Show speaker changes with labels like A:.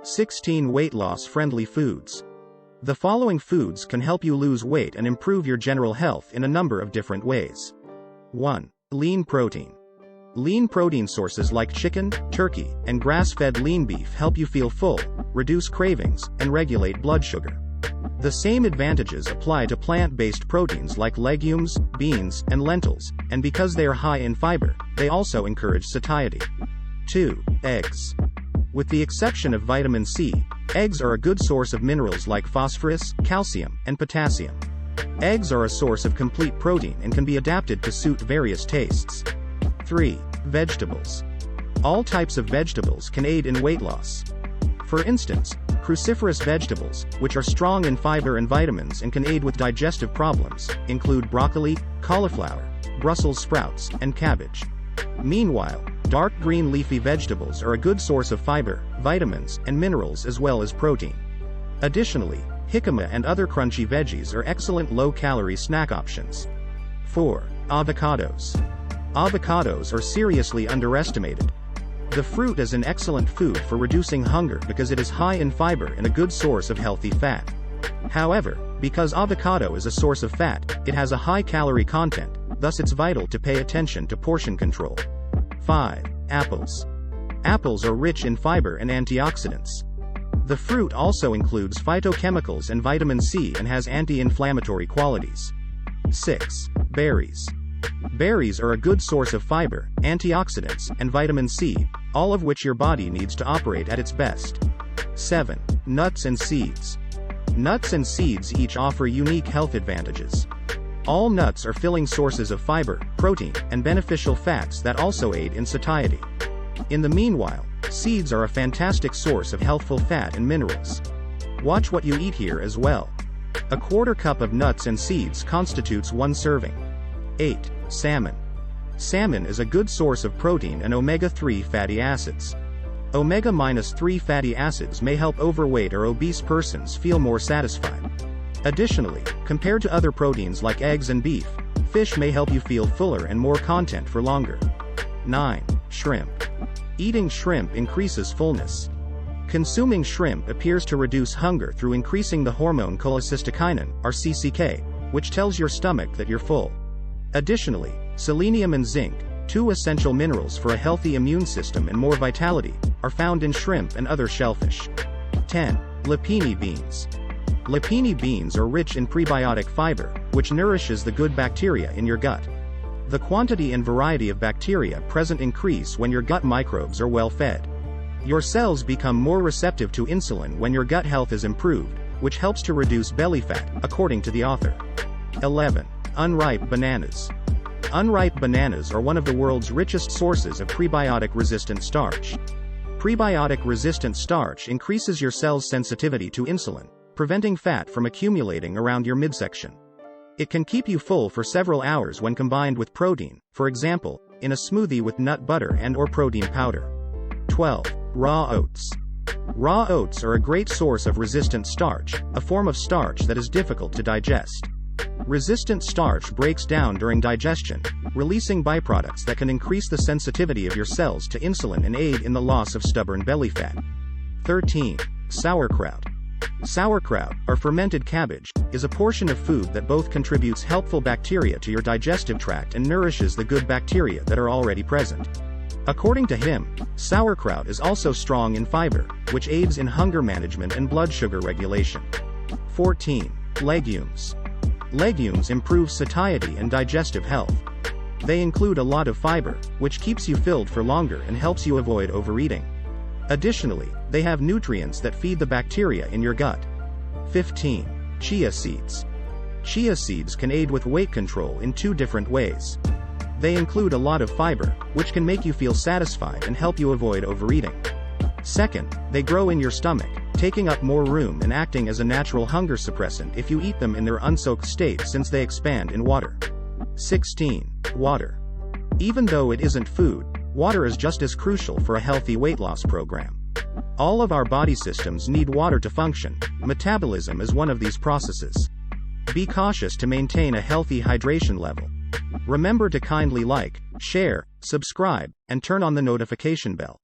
A: 16 weight loss friendly foods. The following foods can help you lose weight and improve your general health in a number of different ways. 1. Lean protein. Lean protein sources like chicken, turkey, and grass-fed lean beef help you feel full, reduce cravings, and regulate blood sugar. The same advantages apply to plant-based proteins like legumes, beans, and lentils, and because they are high in fiber, they also encourage satiety. 2. Eggs. With the exception of vitamin C, eggs are a good source of minerals like phosphorus, calcium, and potassium. Eggs are a source of complete protein and can be adapted to suit various tastes. 3. Vegetables. All types of vegetables can aid in weight loss. For instance, cruciferous vegetables, which are strong in fiber and vitamins and can aid with digestive problems, include broccoli, cauliflower, Brussels sprouts, and cabbage. Meanwhile, dark green leafy vegetables are a good source of fiber, vitamins, and minerals as well as protein. Additionally, jicama and other crunchy veggies are excellent low-calorie snack options. 4. Avocados. Avocados are seriously underestimated. The fruit is an excellent food for reducing hunger because it is high in fiber and a good source of healthy fat. However, because avocado is a source of fat, it has a high calorie content, thus it's vital to pay attention to portion control. 5. Apples. Apples are rich in fiber and antioxidants. The fruit also includes phytochemicals and vitamin C and has anti-inflammatory qualities. 6. Berries. Berries are a good source of fiber, antioxidants, and vitamin C, all of which your body needs to operate at its best. 7. Nuts and seeds. Nuts and seeds each offer unique health advantages. All nuts are filling sources of fiber, protein, and beneficial fats that also aid in satiety. In the meanwhile, seeds are a fantastic source of healthful fat and minerals. Watch what you eat here as well. A quarter cup of nuts and seeds constitutes 1 serving. 8. Salmon. Salmon is a good source of protein and omega-3 fatty acids. Omega-3 fatty acids may help overweight or obese persons feel more satisfied. Additionally, compared to other proteins like eggs and beef, fish may help you feel fuller and more content for longer. 9. Shrimp. Eating shrimp increases fullness. Consuming shrimp appears to reduce hunger through increasing the hormone cholecystokinin, or CCK, which tells your stomach that you're full. Additionally, selenium and zinc, 2 essential minerals for a healthy immune system and more vitality, are found in shrimp and other shellfish. 10. Lapini beans. Lapini beans are rich in prebiotic fiber, which nourishes the good bacteria in your gut. The quantity and variety of bacteria present increase when your gut microbes are well fed. Your cells become more receptive to insulin when your gut health is improved, which helps to reduce belly fat, according to the author. 11. Unripe bananas. Unripe bananas are one of the world's richest sources of prebiotic-resistant starch. Prebiotic-resistant starch increases your cell's sensitivity to insulin, preventing fat from accumulating around your midsection. It can keep you full for several hours when combined with protein, for example, in a smoothie with nut butter and/or protein powder. 12. Raw oats. Raw oats are a great source of resistant starch, a form of starch that is difficult to digest. Resistant starch breaks down during digestion, releasing byproducts that can increase the sensitivity of your cells to insulin and aid in the loss of stubborn belly fat. 13. Sauerkraut. Sauerkraut, or fermented cabbage, is a portion of food that both contributes helpful bacteria to your digestive tract and nourishes the good bacteria that are already present. According to him, sauerkraut is also strong in fiber, which aids in hunger management and blood sugar regulation. 14. Legumes. Legumes improve satiety and digestive health. They include a lot of fiber, which keeps you filled for longer and helps you avoid overeating. Additionally, they have nutrients that feed the bacteria in your gut. 15. Chia seeds. Chia seeds can aid with weight control in 2 different ways. They include a lot of fiber, which can make you feel satisfied and help you avoid overeating. Second, they grow in your stomach, taking up more room and acting as a natural hunger suppressant if you eat them in their unsoaked state since they expand in water. 16. Water. Even though it isn't food, water is just as crucial for a healthy weight loss program. All of our body systems need water to function. Metabolism is one of these processes. Be cautious to maintain a healthy hydration level. Remember to kindly like, share, subscribe, and turn on the notification bell.